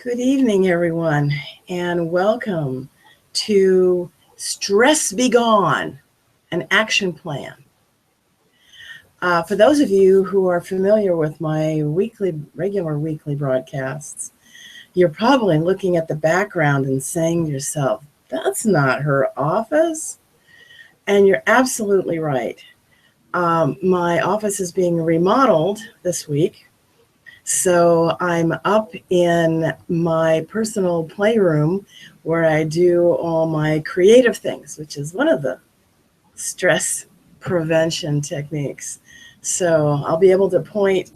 Good evening, everyone, and welcome to Stress Be Gone, an action plan. For those of you who are familiar with my regular weekly broadcasts, you're probably looking at the background and saying to yourself, that's not her office. And you're absolutely right. My office is being remodeled this week. So I'm up in my personal playroom where I do all my creative things, which is one of the stress prevention techniques. So I'll be able to point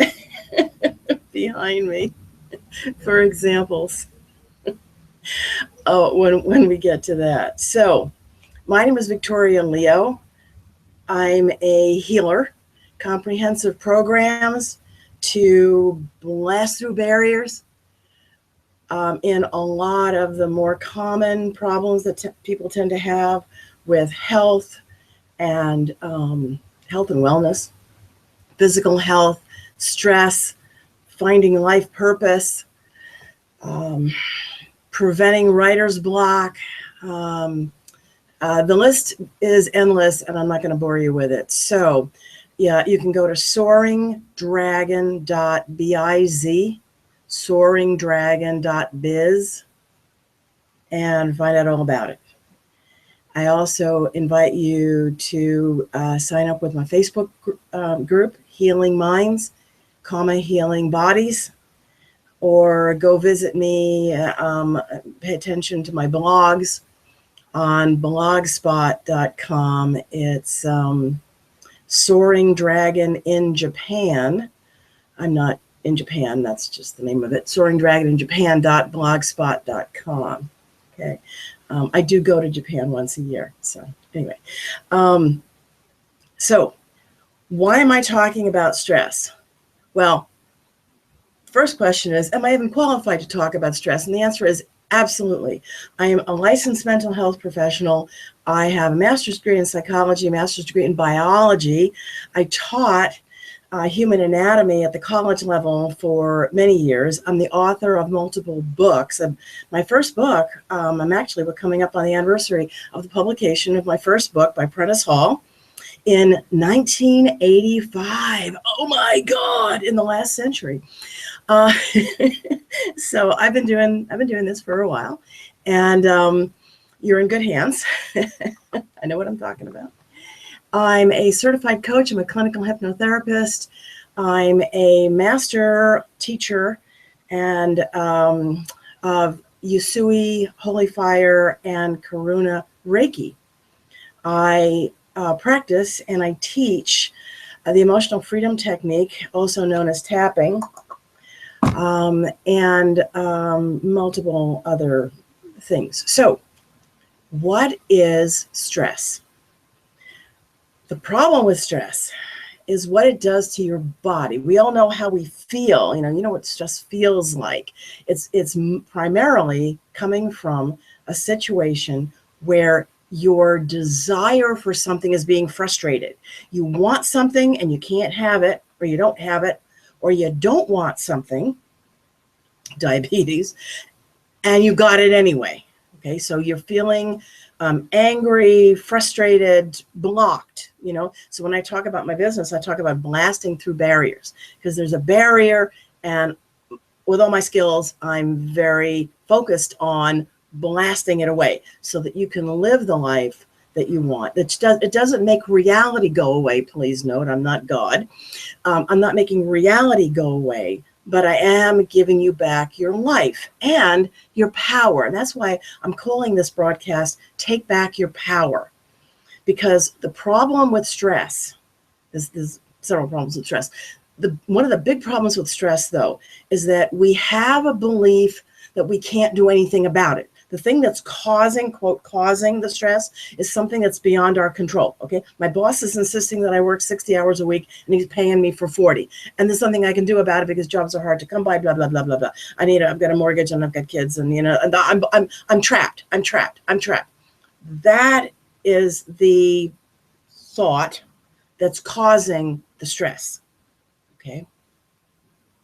behind me for examples when we get to that. So my name is Victoria Leo. I'm a healer, comprehensive programs to blast through barriers in a lot of the more common problems that people tend to have with health and wellness, physical health, stress, finding life purpose, preventing writer's block. The list is endless, and I'm not going to bore you with it. So, yeah, you can go to soaringdragon.biz, soaringdragon.biz, and find out all about it. I also invite you to sign up with my Facebook group, Healing Minds, Healing Bodies, or go visit me, pay attention to my blogs on blogspot.com. It's Soaring Dragon in Japan. I'm not in Japan, that's just the name of it. soaringdragoninjapan.blogspot.com. Okay. I do go to Japan once a year. So anyway, so why am I talking about stress? Well, first question is, am I even qualified to talk about stress? And the answer is absolutely. I am a licensed mental health professional. I have a master's degree in psychology, a master's degree in biology. I taught human anatomy at the college level for many years. I'm the author of multiple books. My first book, we're coming up on the anniversary of the publication of my first book by Prentice Hall in 1985. Oh my God, in the last century. So I've been doing this for a while, and you're in good hands. I know what I'm talking about. I'm a certified coach. I'm a clinical hypnotherapist. I'm a master teacher and of Usui, Holy Fire, and Karuna Reiki. I practice and I teach the emotional freedom technique, also known as tapping, and multiple other things. So, what is stress? The problem with stress is what it does to your body. We all know how we feel. You know what stress feels like. It's primarily coming from a situation where your desire for something is being frustrated. You want something and you can't have it, or you don't have it, or you don't want something, diabetes, and you got it anyway. Okay, so you're feeling angry, frustrated, blocked, So when I talk about my business, I talk about blasting through barriers, because there's a barrier, and with all my skills, I'm very focused on blasting it away so that you can live the life that you want. It doesn't make reality go away, please note. I'm not God. I'm not making reality go away, but I am giving you back your life and your power. And that's why I'm calling this broadcast, Take Back Your Power. Because the problem with stress, there's several problems with stress. One of the big problems with stress, though, is that we have a belief that we can't do anything about it. The thing that's causing the stress is something that's beyond our control, okay? My boss is insisting that I work 60 hours a week, and he's paying me for 40. And there's something I can do about it because jobs are hard to come by, blah, blah, blah, blah, blah. I've got a mortgage, and I've got kids, and, and I'm trapped. That is the thought that's causing the stress, okay?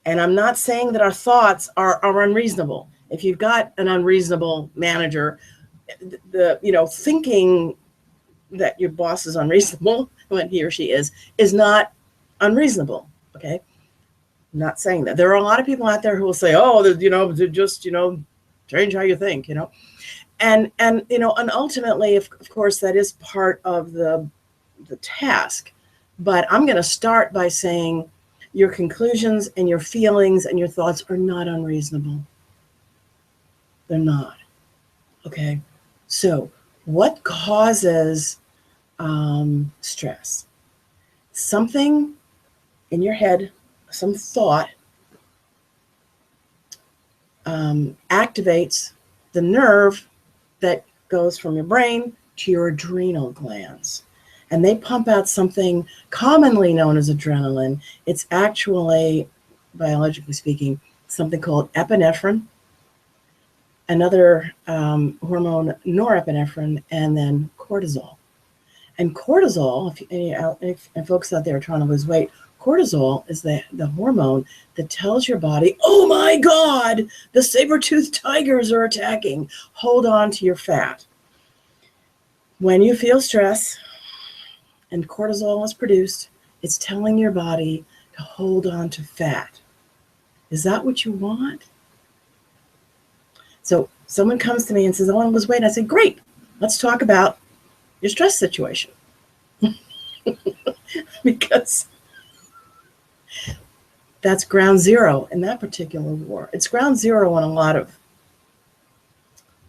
And I'm not saying that our thoughts are unreasonable. If you've got an unreasonable manager, thinking that your boss is unreasonable when he or she is not unreasonable. Okay. I'm not saying that. There are a lot of people out there who will say, oh, just, change how you think, and ultimately, of course, that is part of the task. But I'm going to start by saying your conclusions and your feelings and your thoughts are not unreasonable. They're not. Okay. So what causes stress? Something in your head, some thought activates the nerve that goes from your brain to your adrenal glands. And they pump out something commonly known as adrenaline. It's actually, biologically speaking, something called epinephrine, another hormone, norepinephrine, and then cortisol. And cortisol, if folks out there are trying to lose weight, cortisol is the hormone that tells your body, oh my God, the saber-toothed tigers are attacking. Hold on to your fat. When you feel stress and cortisol is produced, it's telling your body to hold on to fat. Is that what you want? So someone comes to me and says, I want to lose weight. I say, great, let's talk about your stress situation. Because that's ground zero in that particular war. It's ground zero in a lot of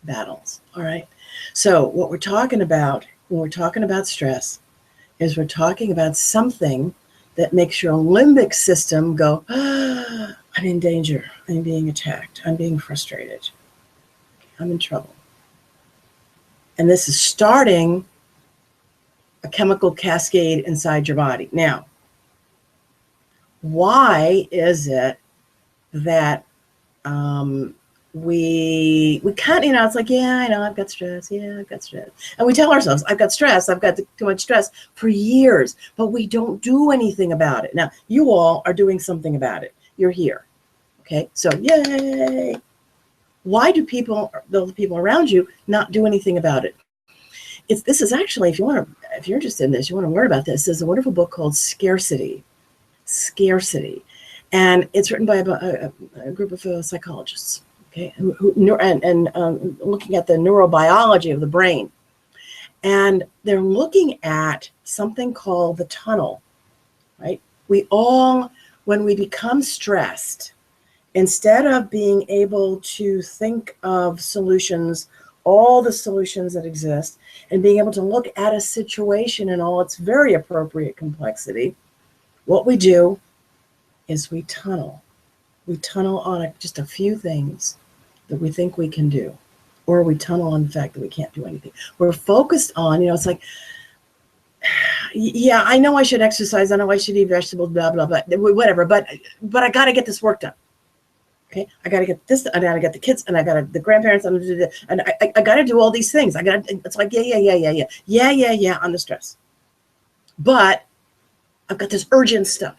battles, all right? So what we're talking about when we're talking about stress is we're talking about something that makes your limbic system go, I'm in danger, I'm being attacked, I'm being frustrated, I'm in trouble. And this is starting a chemical cascade inside your body. Now, why is it that we can't, it's like, yeah, I know, I've got stress. Yeah, I've got stress. And we tell ourselves, I've got stress. I've got too much stress for years, but we don't do anything about it. Now, you all are doing something about it. You're here. Okay. So yay. Why do the people around you not do anything about it? This is actually, if you're interested in this, you want to learn about this, there's a wonderful book called Scarcity. And it's written by a group of psychologists, okay, and looking at the neurobiology of the brain. And they're looking at something called the tunnel, right? We all, when we become stressed, instead of being able to think of solutions, all the solutions that exist, and being able to look at a situation in all its very appropriate complexity, what we do is we tunnel. We tunnel on just a few things that we think we can do, or we tunnel on the fact that we can't do anything. We're focused on, it's like, yeah, I know I should exercise, I know I should eat vegetables, blah, blah, blah, whatever, but I got to get this work done. Okay, I got to get this, I got to get the kids, and I got to the grandparents, and I got to do all these things. It's like, yeah, on the stress. But I've got this urgent stuff.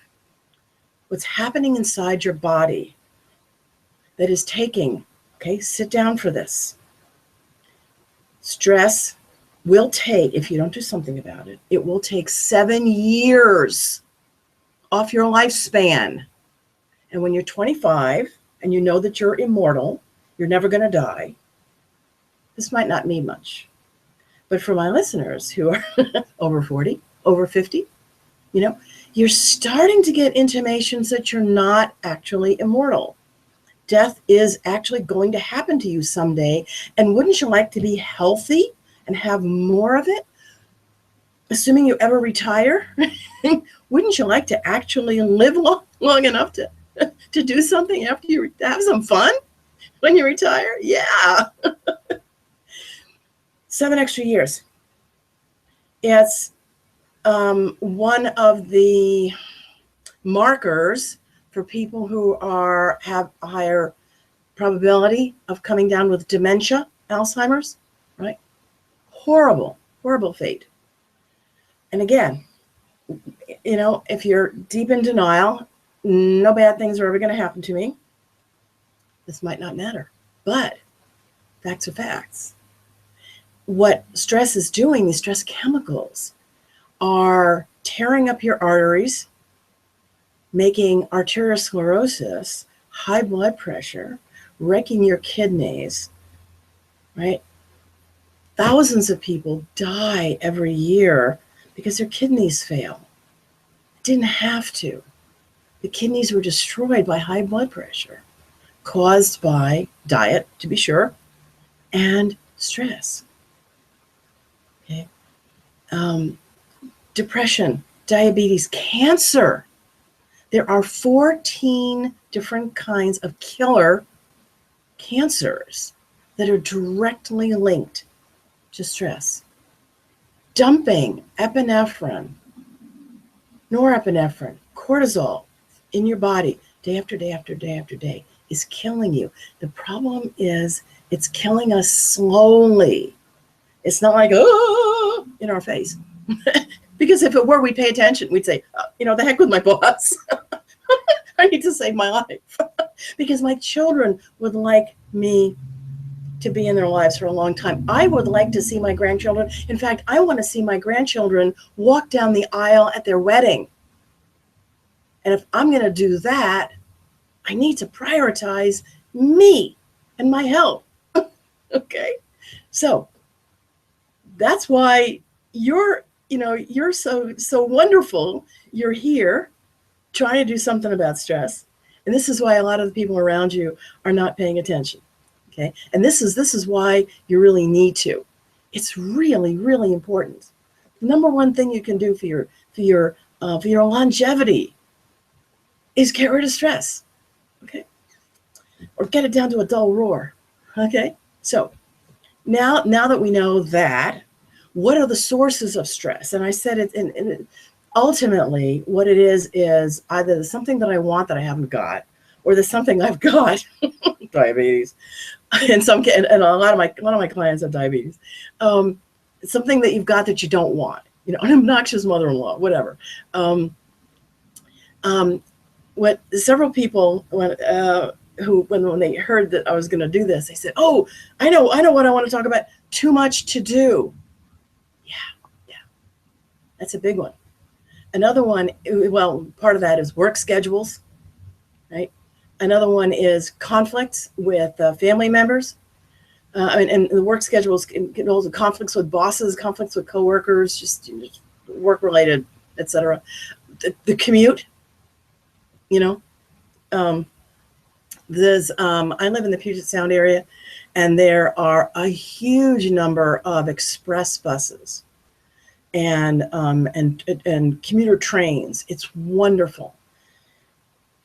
What's happening inside your body that is taking, okay, sit down for this. Stress will take, if you don't do something about it, it will take 7 years off your lifespan. And when you're 25 and you know that you're immortal, you're never going to die, this might not mean much. But for my listeners who are over 40, over 50, you're starting to get intimations that you're not actually immortal. Death is actually going to happen to you someday. And wouldn't you like to be healthy and have more of it? Assuming you ever retire, wouldn't you like to actually live long enough to do something after you have some fun when you retire? Yeah. 7 extra years. It's one of the markers for people who have a higher probability of coming down with dementia, Alzheimer's, right? Horrible fate. And again, if you're deep in denial, no bad things are ever going to happen to me, this might not matter. But facts are facts. What stress is doing, these stress chemicals are tearing up your arteries, making arteriosclerosis, high blood pressure, wrecking your kidneys, right? Thousands of people die every year because their kidneys fail. Didn't have to. The kidneys were destroyed by high blood pressure, caused by diet, to be sure, and stress. Okay. Depression, diabetes, cancer. There are 14 different kinds of killer cancers that are directly linked to stress. Dumping epinephrine, norepinephrine, cortisol in your body day after day after day after day is killing you. The problem is it's killing us slowly. It's not like, oh, in our face. Because if it were, we'd pay attention. We'd say, the heck with my boss. I need to save my life. Because my children would like me to be in their lives for a long time. I would like to see my grandchildren. In fact, I want to see my grandchildren walk down the aisle at their wedding. And if I'm going to do that, I need to prioritize me and my health. Okay? So that's why you're so wonderful. You're here trying to do something about stress. And this is why a lot of the people around you are not paying attention. Okay? And this is why you really need to. It's really, really important. The number one thing you can do for your longevity is get rid of stress. Okay? Or get it down to a dull roar. Okay? So now that we know that, what are the sources of stress? And I said it ultimately what it is either something that I want that I haven't got, or there's something I've got, diabetes, and a lot of my clients have diabetes. Something that you've got that you don't want, an obnoxious mother-in-law, whatever. What several people when they heard that I was going to do this, they said, "Oh, I know what I want to talk about. Too much to do." Yeah, that's a big one. Another one, well, part of that is work schedules, right? Another one is conflicts with family members. And the work schedules can also conflicts with bosses, conflicts with coworkers, just work-related, etc. The commute, I live in the Puget Sound area, and there are a huge number of express buses and commuter trains. It's wonderful.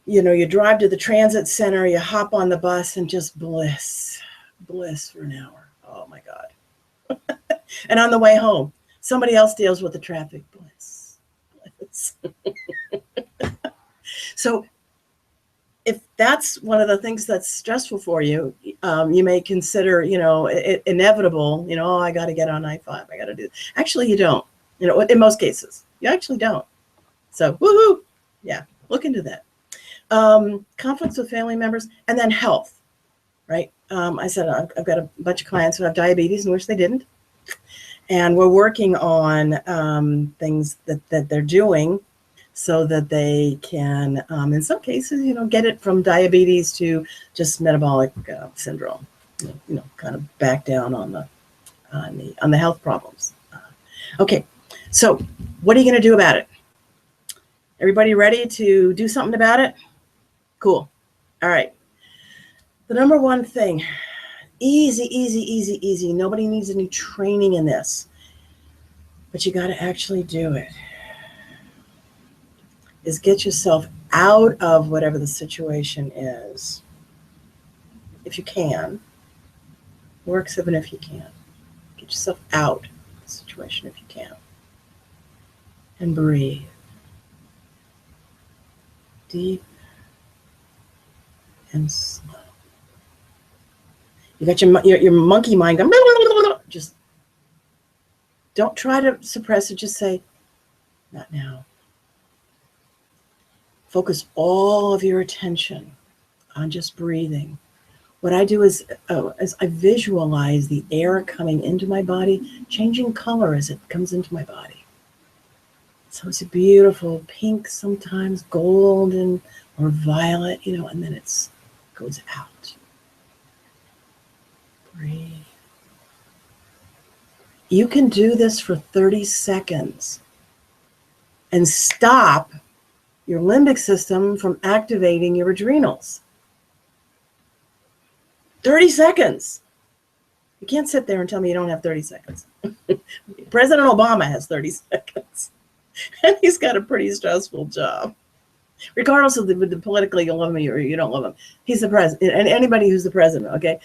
You drive to the transit center, you hop on the bus, and just bliss for an hour. Oh my God. And on the way home, somebody else deals with the traffic. Bliss. So if that's one of the things that's stressful for you, you may consider, it inevitable, I got to get on I-5. I got to do it. Actually, you don't, in most cases, you actually don't. So, woohoo. Yeah. Look into that. Conflicts with family members, and then health, right? I said, I've got a bunch of clients who have diabetes and wish they didn't. And we're working on things that they're doing so that they can, in some cases, get it from diabetes to just metabolic syndrome, kind of back down on the health problems. Okay, so what are you going to do about it? Everybody ready to do something about it? Cool. All right. The number one thing, easy. Nobody needs any training in this, but you got to actually do it, is get yourself out of whatever the situation is. If you can. Works even if you can. Get yourself out of the situation if you can. And breathe. Deep and slow. You got your monkey mind going, just don't try to suppress it. Just say, not now. Focus all of your attention on just breathing. what I do is I visualize the air coming into my body, changing color as it comes into my body. So it's a beautiful pink, sometimes golden or violet, and then it goes out. Breathe. You can do this for 30 seconds and stop your limbic system from activating your adrenals. 30 seconds. You can't sit there and tell me you don't have 30 seconds. President Obama has 30 seconds. And he's got a pretty stressful job. Regardless of the politically you love him or you don't love him. He's the president. And anybody who's the president, okay?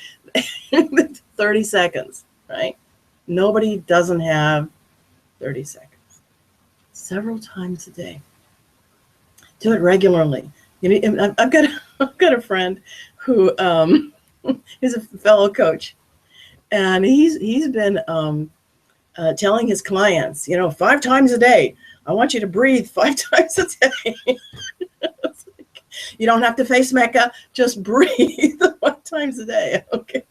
30 seconds, right? Nobody doesn't have 30 seconds. Several times a day. Do it regularly. I've got a friend who is a fellow coach, and he's been telling his clients, 5 times a day. I want you to breathe 5 times a day. You don't have to face Mecca, just breathe 5 times a day. Okay.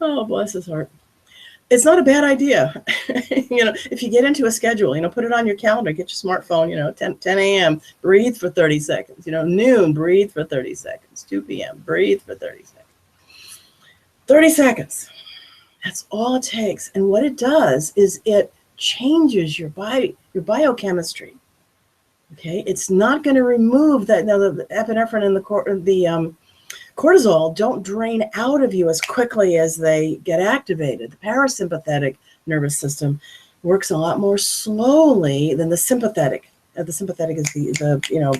Oh, bless his heart. It's not a bad idea. If you get into a schedule, put it on your calendar, get your smartphone, 10 a.m., breathe for 30 seconds. Noon, breathe for 30 seconds. 2 p.m., breathe for 30 seconds. 30 seconds. That's all it takes. And what it does is it changes your body, your biochemistry. Okay, it's not going to remove that. Now, the epinephrine and the cortisol don't drain out of you as quickly as they get activated. The parasympathetic nervous system works a lot more slowly than the sympathetic. The sympathetic is the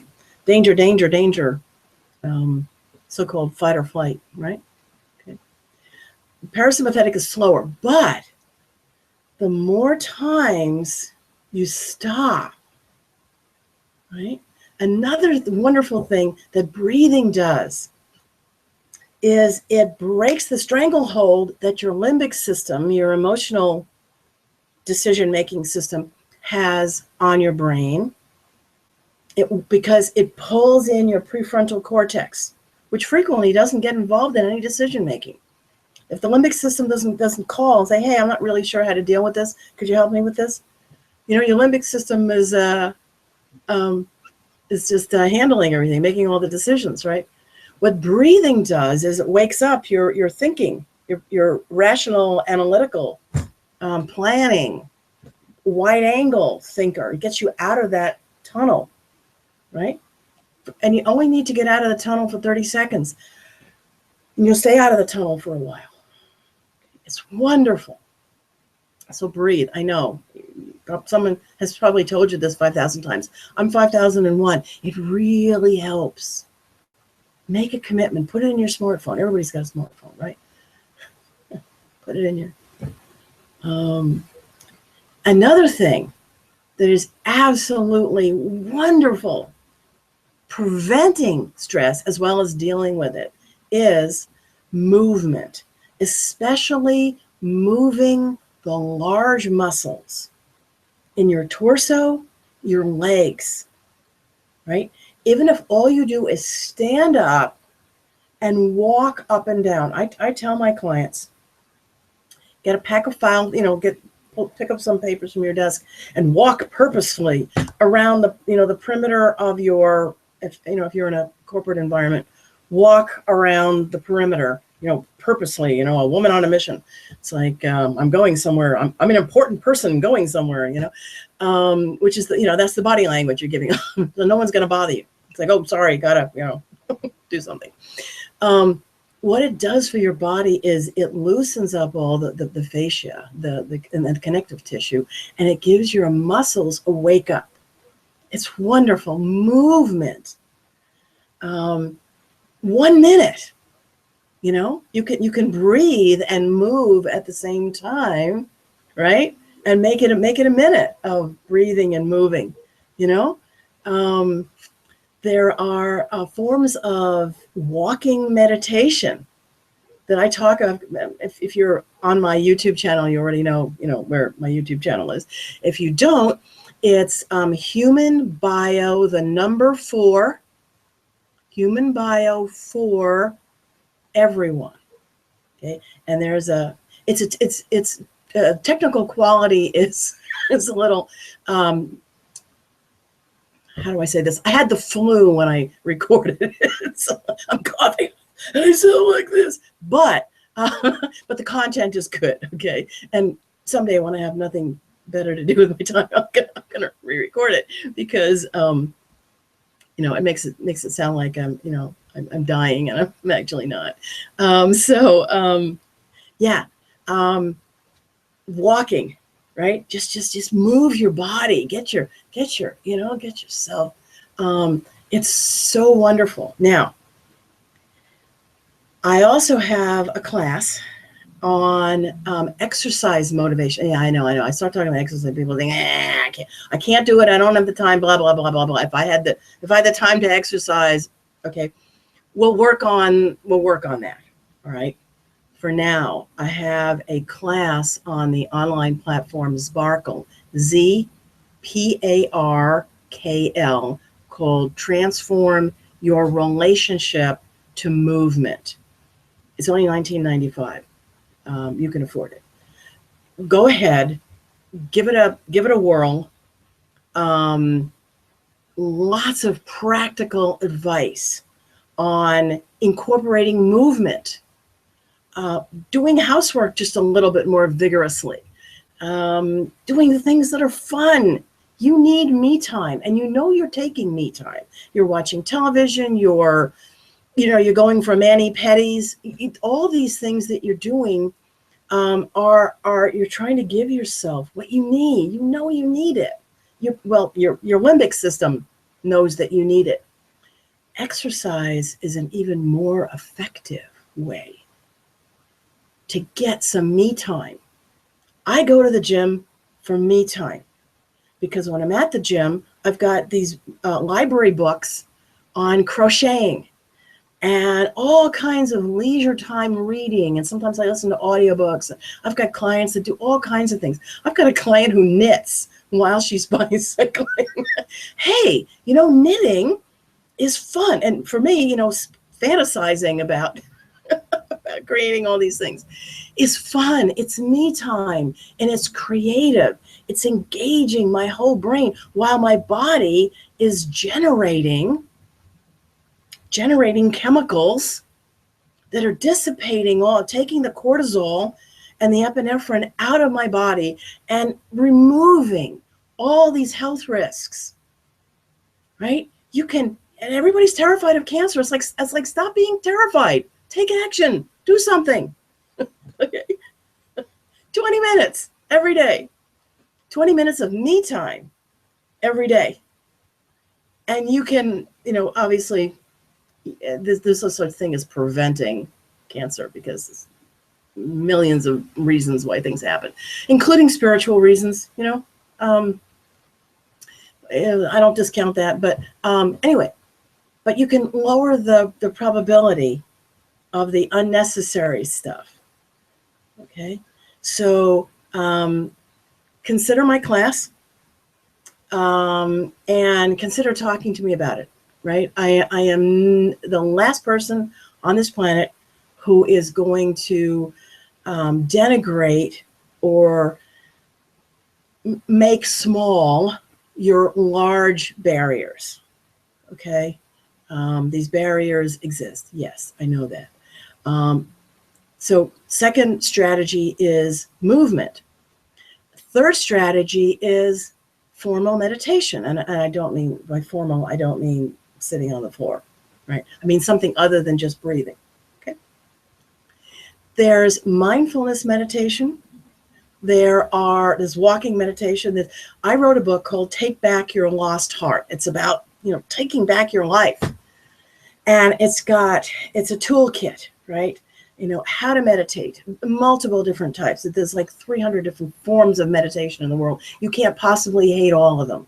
danger, so-called fight or flight, right? Okay. Parasympathetic is slower, but the more times you stop, right? Another wonderful thing that breathing does is it breaks the stranglehold that your limbic system, your emotional decision-making system, has on your brain. Because it pulls in your prefrontal cortex, which frequently doesn't get involved in any decision-making. If the limbic system doesn't call and say, hey, I'm not really sure how to deal with this, could you help me with this? Your limbic system is just handling everything, making all the decisions, right? What breathing does is it wakes up your thinking, your rational, analytical, planning, wide angle thinker. It gets you out of that tunnel, right? And you only need to get out of the tunnel for 30 seconds. And you'll stay out of the tunnel for a while. It's wonderful. So breathe. I know someone has probably told you this 5,000 times. I'm 5,001. It really helps. Make a commitment. Put it in your smartphone. Everybody's got a smartphone, right? Put it in your... Another thing that is absolutely wonderful, preventing stress as well as dealing with it, is movement, especially moving the large muscles in your torso, your legs, right? Even if all you do is stand up and walk up and down. I tell my clients, get a pack of files, pick up some papers from your desk and walk purposefully around the perimeter of your, if you're in a corporate environment, walk around the perimeter, purposely, a woman on a mission. It's like, I'm going somewhere. I'm an important person going somewhere, which is, that's the body language you're giving. So no one's going to bother you. It's like, oh, sorry, gotta, do something. What it does for your body is it loosens up all the fascia, and the connective tissue, and it gives your muscles a wake up. It's wonderful. Movement. 1 minute. You can breathe and move at the same time, right? And make it a minute of breathing and moving. There are forms of walking meditation that I talk of. If you're on my YouTube channel, you already know where my YouTube channel is. If you don't, it's Human Bio, the number 4, Human Bio 4 everyone. Okay, and there's a it's technical quality is is a little how do I say this? I had the flu when I recorded it, so I'm coughing. I sound like this, but the content is good. Okay, and someday when I have nothing better to do with my time, I'm gonna re-record it because it makes it sound like I'm dying, and I'm actually not. Yeah, walking, right? Just move your body, get yourself. It's so wonderful. Now, I also have a class on exercise motivation. Yeah, I know. I start talking about exercise, people think, I can't do it. I don't have the time. Blah blah blah blah blah. If I had the time to exercise, okay, we'll work on that. All right. For now, I have a class on the online platform Sparkle, ZPARKL, called Transform Your Relationship to Movement. It's only $19.95. You can afford it. Go ahead, give it a whirl. Lots of practical advice on incorporating movement, doing housework just a little bit more vigorously, doing the things that are fun. You need me time, and you're taking me time. You're watching television. You're going for mani-pedis. All these things that you're doing are you're trying to give yourself what you need. You need it. Your limbic system knows that you need it. Exercise is an even more effective way to get some me time. I go to the gym for me time because when I'm at the gym, I've got these library books on crocheting and all kinds of leisure time reading. And sometimes I listen to audiobooks. I've got clients that do all kinds of things. I've got a client who knits while she's bicycling. Hey, knitting is fun. And for me, fantasizing about creating all these things is fun. It's me time, and it's creative. It's engaging my whole brain while my body is generating chemicals that are taking the cortisol and the epinephrine out of my body and removing all these health risks, right? And everybody's terrified of cancer. It's like stop being terrified. Take action. Do something. Okay. 20 minutes every day. 20 minutes of me time every day. And you can, obviously, there's no such thing as preventing cancer because there's millions of reasons why things happen, including spiritual reasons, I don't discount that, but anyway, but you can lower the probability of the unnecessary stuff. Okay, so consider my class and consider talking to me about it, right? I am the last person on this planet who is going to denigrate or make small your large barriers, okay? These barriers exist. Yes, I know that. So second strategy is movement. Third strategy is formal meditation. And I don't mean, by formal, I don't mean sitting on the floor, right? I mean something other than just breathing, okay? There's mindfulness meditation. There's walking meditation. I wrote a book called Take Back Your Lost Heart. It's about, taking back your life. And it's a toolkit, right? How to meditate, multiple different types. There's like 300 different forms of meditation in the world. You can't possibly hate all of them.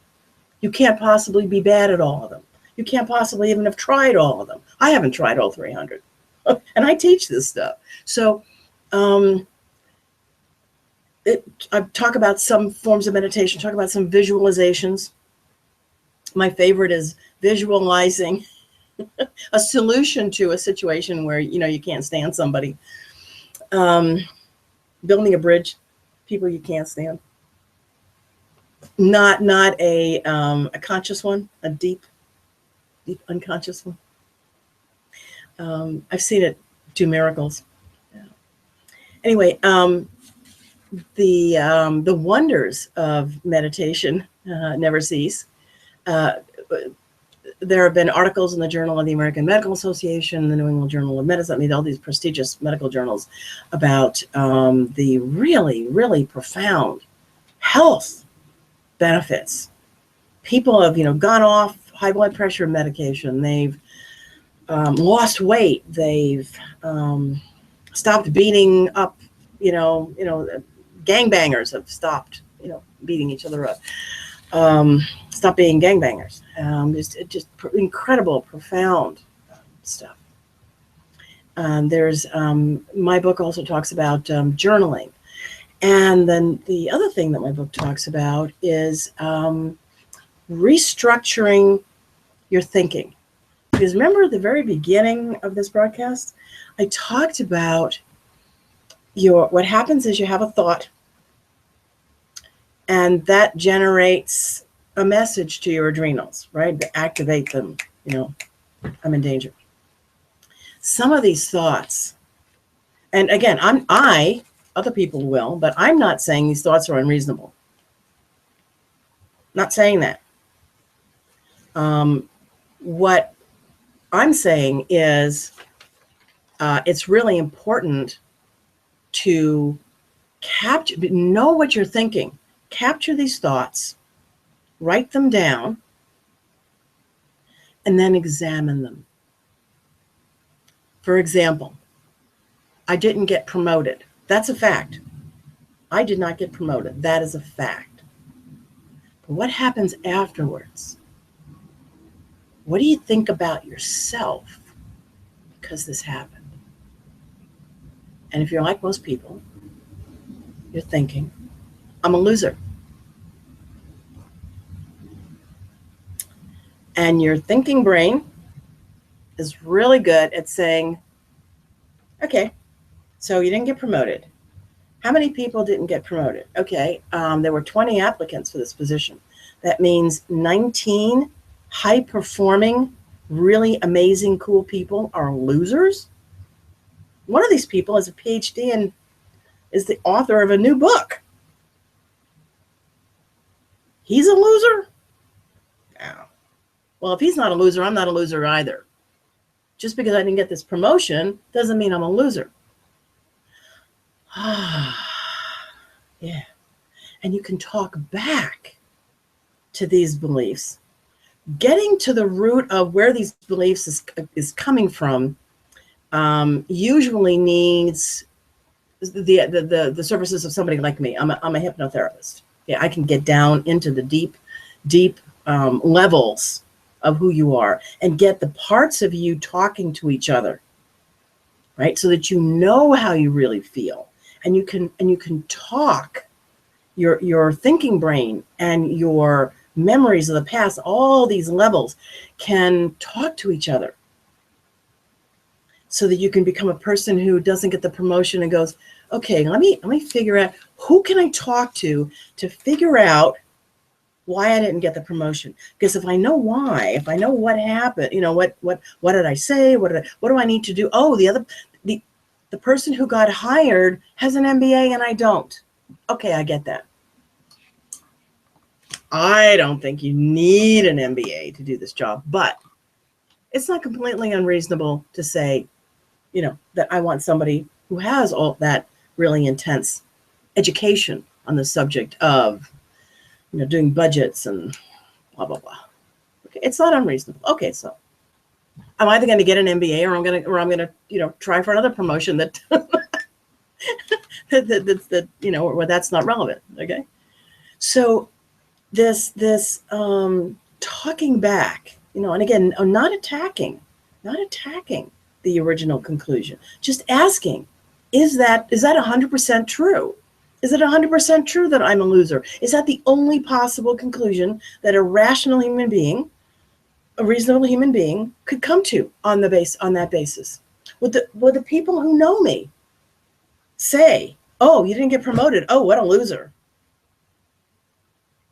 You can't possibly be bad at all of them. You can't possibly even have tried all of them. I haven't tried all 300. And I teach this stuff. So I talk about some forms of meditation, talk about some visualizations. My favorite is visualizing a solution to a situation where, you can't stand somebody. Building a bridge, people you can't stand. Not a conscious one, a deep unconscious one. I've seen it do miracles. Yeah. Anyway, the wonders of meditation never cease. There have been articles in the Journal of the American Medical Association, the New England Journal of Medicine, I mean, all these prestigious medical journals about the really, really profound health benefits. People have, gone off high blood pressure medication. They've lost weight. They've stopped beating up, gangbangers have stopped, beating each other up. Stop being gangbangers. Just incredible, profound stuff. There's my book also talks about journaling. And then the other thing that my book talks about is restructuring your thinking. Because remember at the very beginning of this broadcast, I talked about what happens is you have a thought, and that generates a message to your adrenals, right? To activate them, I'm in danger. Some of these thoughts, and again, other people will, but I'm not saying these thoughts are unreasonable. Not saying that. What I'm saying is it's really important to know what you're thinking. Capture these thoughts, write them down, and then examine them. For example, I didn't get promoted. That's a fact. I did not get promoted. That is a fact. But what happens afterwards? What do you think about yourself because this happened? And if you're like most people, you're thinking, I'm a loser. And your thinking brain is really good at saying, okay, so you didn't get promoted. How many people didn't get promoted? Okay, there were 20 applicants for this position. That means 19 high-performing, really amazing, cool people are losers. One of these people has a PhD and is the author of a new book. He's a loser? No. Well, if he's not a loser, I'm not a loser either. Just because I didn't get this promotion doesn't mean I'm a loser. Yeah. And you can talk back to these beliefs. Getting to the root of where these beliefs is coming from usually needs the services of somebody like me. I'm a hypnotherapist. Yeah, I can get down into the deep levels of who you are and get the parts of you talking to each other, right? So that you know how you really feel, and you can talk your thinking brain and your memories of the past. All these levels can talk to each other, so that you can become a person who doesn't get the promotion and goes, okay, let me figure out who can I talk to figure out why I didn't get the promotion. Because if I know why, if I know what happened, what did I say? What do I need to do? Oh, the person who got hired has an MBA and I don't. Okay, I get that. I don't think you need an MBA to do this job, but it's not completely unreasonable to say, that I want somebody who has all that really intense education on the subject of, doing budgets and blah, blah, blah. Okay, it's not unreasonable. Okay, so I'm either going to get an MBA or I'm going to try for another promotion that where that's not relevant. Okay, so this talking back, and again, not attacking the original conclusion, just asking, is that 100% true? Is it 100% true that I'm a loser? Is that the only possible conclusion that a rational human being a reasonable human being could come to on that basis. Would the people who know me say, "Oh, you didn't get promoted. Oh, what a loser"?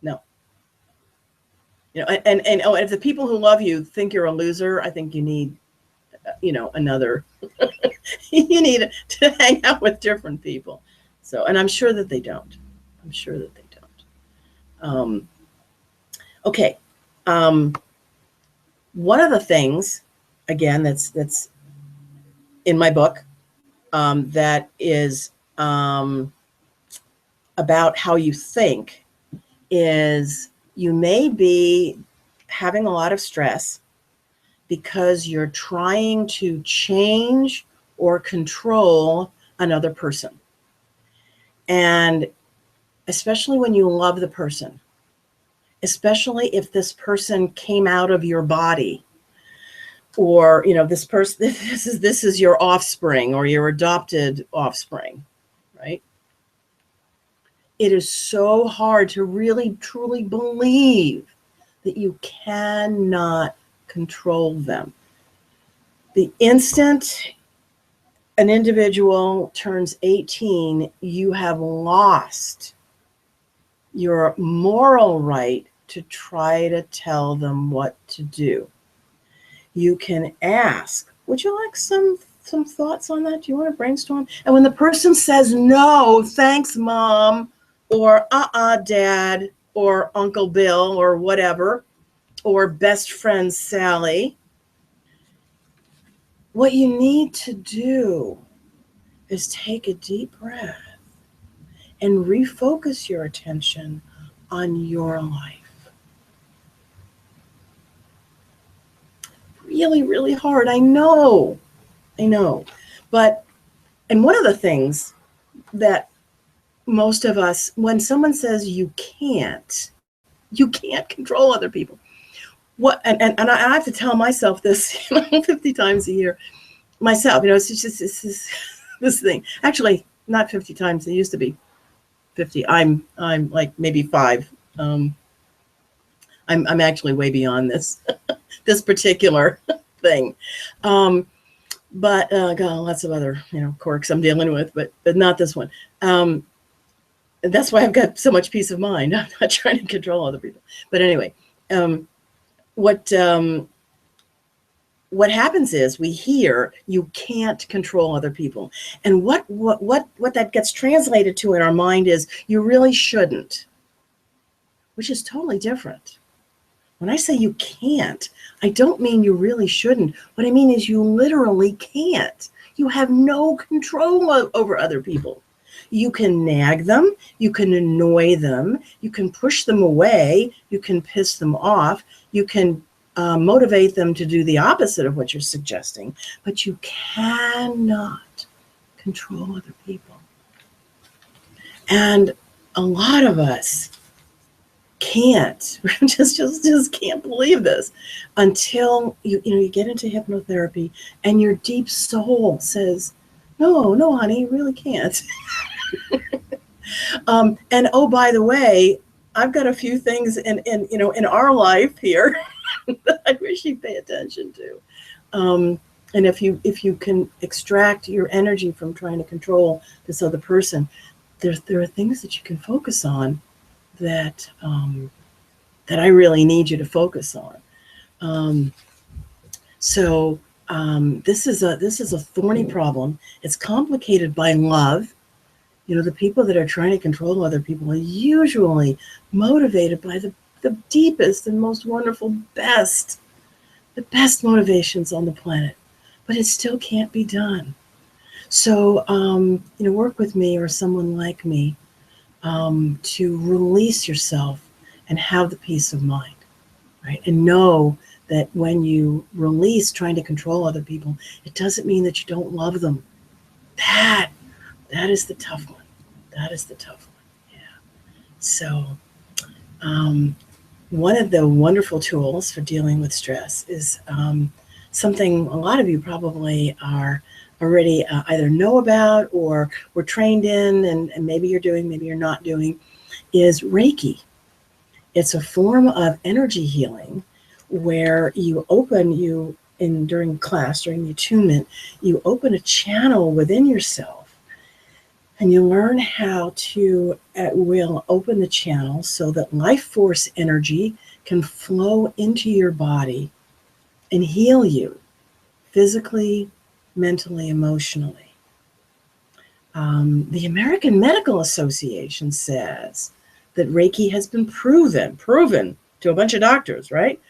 No. And if the people who love you think you're a loser, I think you need, another. You need to hang out with different people. So, and I'm sure that they don't. I'm sure that they don't. Okay. One of the things, again, that's in my book, that is about how you think, is you may be having a lot of stress because you're trying to change or control another person. And especially when you love the person, especially if this person came out of your body, or this person, this is your offspring or your adopted offspring, right? It is so hard to really truly believe that you cannot control them. The instant an individual turns 18, you have lost your moral right to try to tell them what to do. You can ask, would you like some thoughts on that? Do you want to brainstorm? And when the person says, no, thanks, Mom, or Dad, or Uncle Bill, or whatever, or best friend Sally, what you need to do is take a deep breath and refocus your attention on your life. Really, really hard. I know. But, and one of the things that most of us, when someone says you can't control other people. And I have to tell myself this 50 times a year. Myself, it's just this thing. Actually, not 50 times. It used to be 50. I'm like maybe 5. I'm actually way beyond this this particular thing. But got lots of other quirks I'm dealing with, but not this one. That's why I've got so much peace of mind. I'm not trying to control other people. But anyway, what happens is we hear you can't control other people, and what that gets translated to in our mind is you really shouldn't, which is totally different. When I say you can't, I don't mean you really shouldn't. What I mean is you literally can't. You have no control over other people. You can nag them, you can annoy them, you can push them away, you can piss them off, you can motivate them to do the opposite of what you're suggesting, but you cannot control other people. And a lot of us can't, just can't believe this until you get into hypnotherapy and your deep soul says, no, honey, you really can't. And oh, by the way, I've got a few things in our life here that I wish you'd pay attention to. And if you can extract your energy from trying to control this other person, there are things that you can focus on that I really need you to focus on. So this is a thorny problem. It's complicated by love. The people that are trying to control other people are usually motivated by the deepest and most wonderful, the best motivations on the planet, but it still can't be done. So, work with me or someone like me to release yourself and have the peace of mind, right? And know that when you release trying to control other people, it doesn't mean that you don't love them. That is the tough one. That is the tough one. Yeah. So, one of the wonderful tools for dealing with stress is something a lot of you probably are already either know about or were trained in, and maybe you're doing, maybe you're not doing, is Reiki. It's a form of energy healing where during class, during the attunement, you open a channel within yourself, and you learn how to, at will, open the channel so that life force energy can flow into your body and heal you physically, mentally, emotionally. The American Medical Association says that Reiki has been proven to a bunch of doctors, right,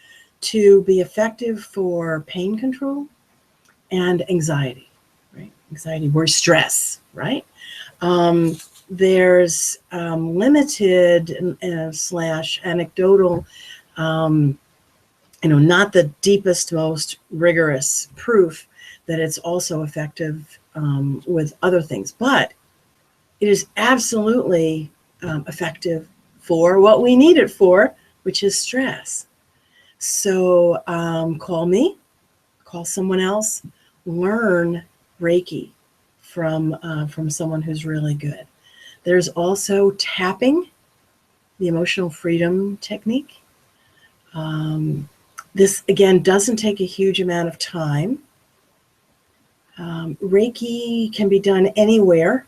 to be effective for pain control and anxiety, right? Anxiety, worry, stress, right? There's limited / anecdotal, not the deepest, most rigorous proof that it's also effective with other things, but it is absolutely effective for what we need it for, which is stress. So call me, call someone else, learn Reiki from someone who's really good. There's also tapping, the emotional freedom technique. This, again, doesn't take a huge amount of time. Reiki can be done anywhere.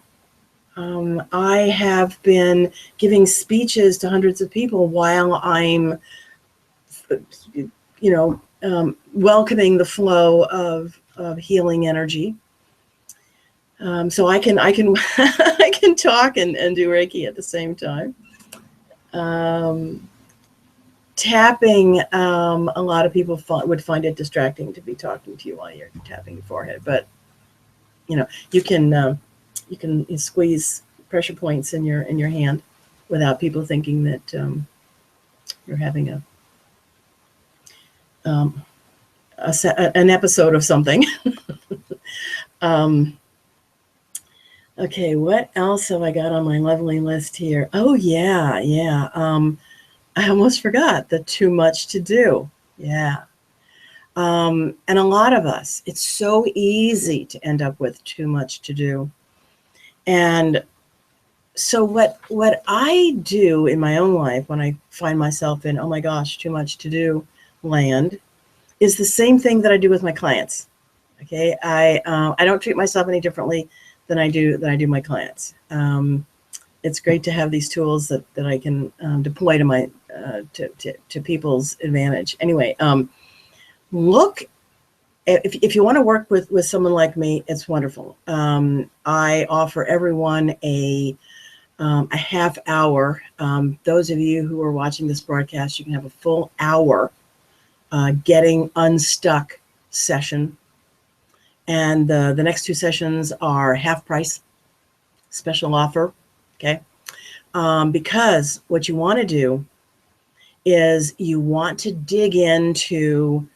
I have been giving speeches to hundreds of people while I'm, welcoming the flow of healing energy. So I can I can talk and do Reiki at the same time. Tapping, a lot of people would find it distracting to be talking to you while you're tapping your forehead, but you can squeeze pressure points in your hand without people thinking that you're having an episode of something. Okay, what else have I got on my lovely list here? Oh yeah. I almost forgot the too much to do. Yeah. And a lot of us, it's so easy to end up with too much to do. And so what I do in my own life when I find myself in, oh my gosh, too much to do land, is the same thing that I do with my clients. Okay, I don't treat myself any differently than I do my clients. It's great to have these tools that I can deploy to my to people's advantage. Anyway, look, if you want to work with someone like me, it's wonderful. I offer everyone a half hour. Those of you who are watching this broadcast, you can have a full hour getting unstuck session. And the next two sessions are half price, special offer, okay? Because what you want to do is you want to dig into,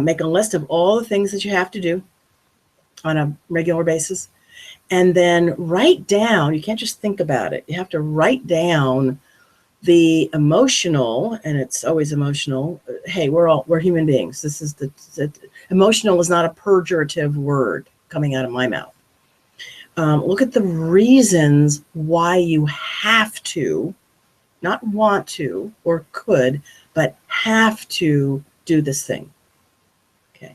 make a list of all the things that you have to do on a regular basis, and then write down, you can't just think about it, you have to write down the emotional, and it's always emotional. Hey, we're human beings. This is the emotional is not a pejorative word coming out of my mouth. Look at the reasons why you have to, not want to or could, but have to do this thing. Okay.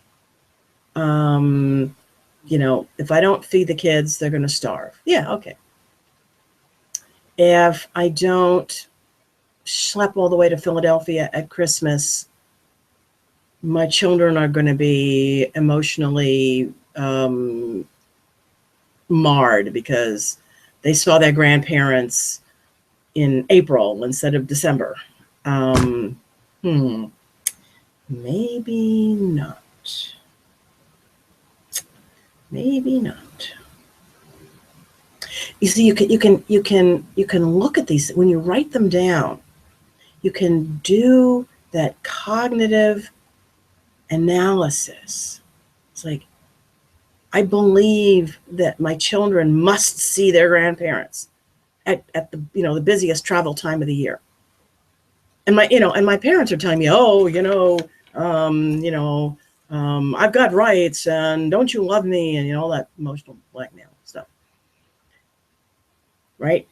If I don't feed the kids, they're going to starve. Yeah, okay. If I don't schlep all the way to Philadelphia at Christmas, my children are going to be emotionally marred because they saw their grandparents in April instead of December. Maybe not. Maybe not. You see, you can look at these when you write them down. You can do that cognitive analysis. It's like, I believe that my children must see their grandparents at the busiest travel time of the year. And my parents are telling me, I've got rights, and don't you love me, and all that emotional blackmail stuff. Right?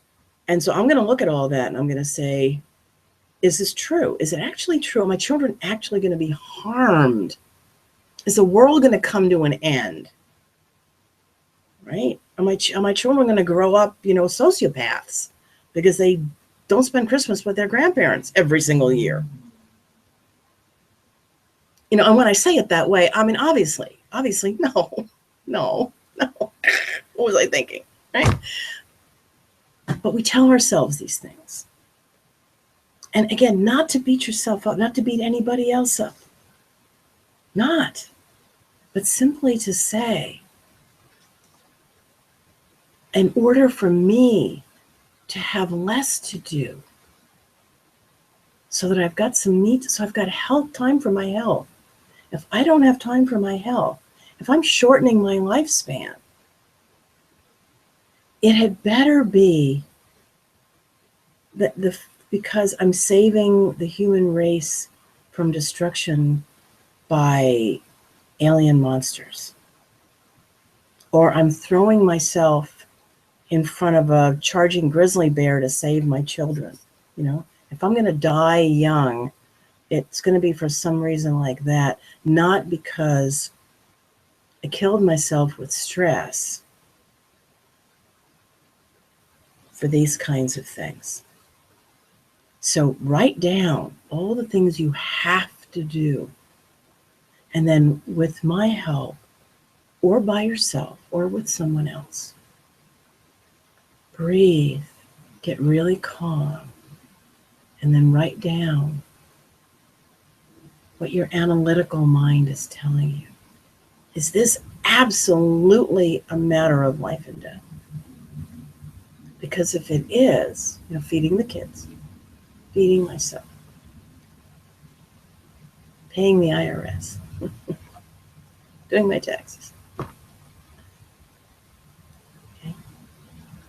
And so I'm going to look at all that and I'm going to say, is this true? Is it actually true? Are my children actually going to be harmed? Is the world going to come to an end? Right? Are my children going to grow up, sociopaths because they don't spend Christmas with their grandparents every single year? And when I say it that way, I mean, obviously, no. What was I thinking, right? But we tell ourselves these things. And again, not to beat yourself up, not to beat anybody else up. Not. But simply to say, in order for me to have less to do, so that I've got some meat, so I've got time for my health. If I don't have time for my health, if I'm shortening my lifespan, it had better be because I'm saving the human race from destruction by alien monsters, or I'm throwing myself in front of a charging grizzly bear to save my children. If I'm going to die young, it's going to be for some reason like that, not because I killed myself with stress for these kinds of things. So write down all the things you have to do. And then with my help, or by yourself, or with someone else, breathe, get really calm, and then write down what your analytical mind is telling you. Is this absolutely a matter of life and death? Because if it is, feeding the kids, feeding myself, paying the IRS, doing my taxes, okay,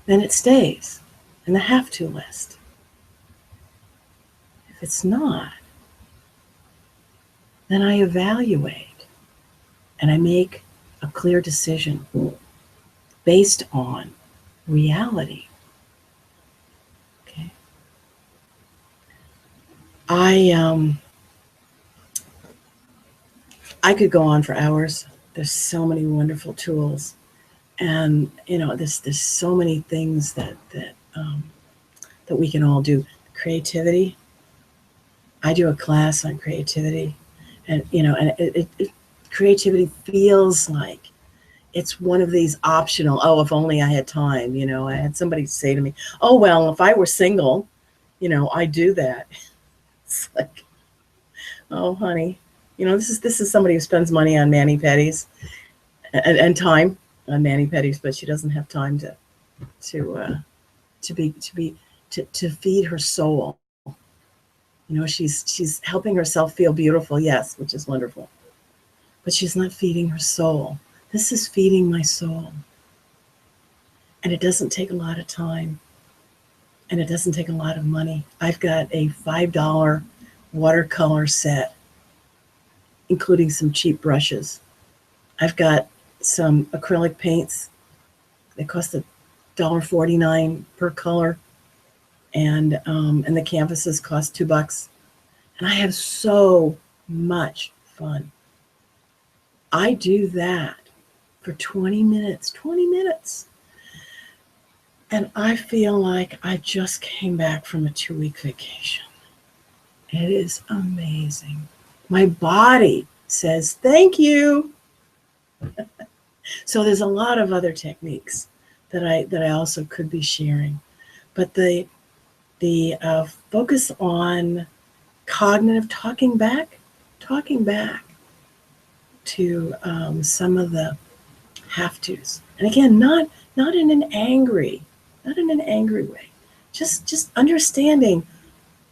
then it stays in the have to list. If it's not, then I evaluate and I make a clear decision based on reality. Okay. I could go on for hours. There's so many wonderful tools, and there's so many things that we can all do. Creativity. I do a class on creativity, and creativity feels like it's one of these optional, if only I had time. I had somebody say to me, oh, well, if I were single, I'd do that. It's like, oh, honey, this is somebody who spends money on mani-pedis and time on mani-pedis, but she doesn't have time to feed her soul. She's helping herself feel beautiful, yes, which is wonderful, but she's not feeding her soul. This is feeding my soul. And it doesn't take a lot of time. And it doesn't take a lot of money. I've got a $5 watercolor set, including some cheap brushes. I've got some acrylic paints. They cost $1.49 per color. And the canvases cost $2. And I have so much fun. I do that for 20 minutes. And I feel like I just came back from a 2-week vacation. It is amazing. My body says, thank you. So there's a lot of other techniques that I also could be sharing. But the focus on cognitive talking back to some of the have-tos. And again, not in an angry way. Just understanding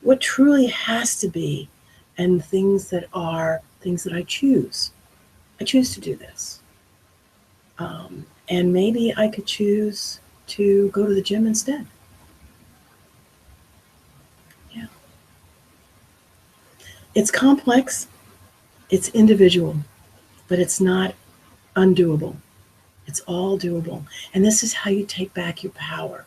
what truly has to be, and things that I choose. I choose to do this. And maybe I could choose to go to the gym instead. Yeah. It's complex, it's individual, but it's not undoable. It's all doable. And this is how you take back your power.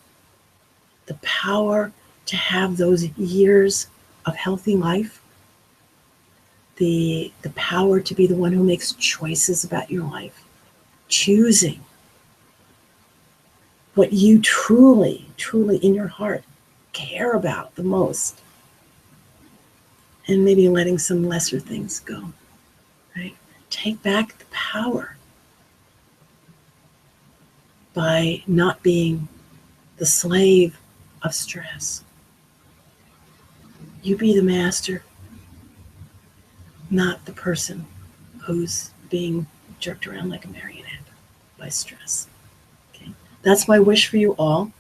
The power to have those years of healthy life, the power to be the one who makes choices about your life, choosing what you truly, truly in your heart care about the most, and maybe letting some lesser things go, right? Take back the power by not being the slave of stress. You be the master, not the person who's being jerked around like a marionette by stress. Okay? That's my wish for you all.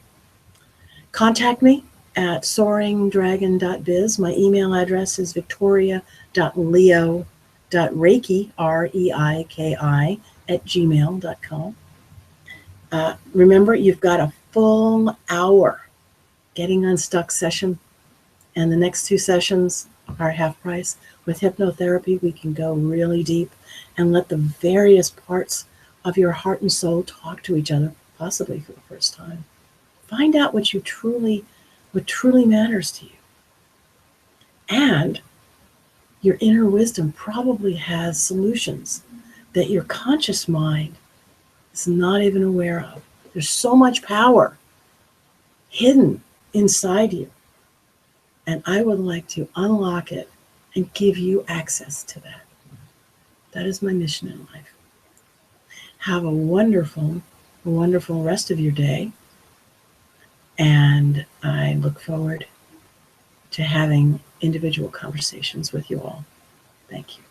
Contact me at soaringdragon.biz. My email address is victoria.leo.reiki, R-E-I-K-I, @gmail.com. Remember, you've got a full hour getting unstuck session, and the next 2 sessions are half price. With hypnotherapy, we can go really deep and let the various parts of your heart and soul talk to each other, possibly for the first time. Find out what truly matters to you. And your inner wisdom probably has solutions that your conscious mind is not even aware of. There's so much power hidden inside you. And I would like to unlock it and give you access to that. That is my mission in life. Have a wonderful, wonderful rest of your day. And I look forward to having individual conversations with you all. Thank you.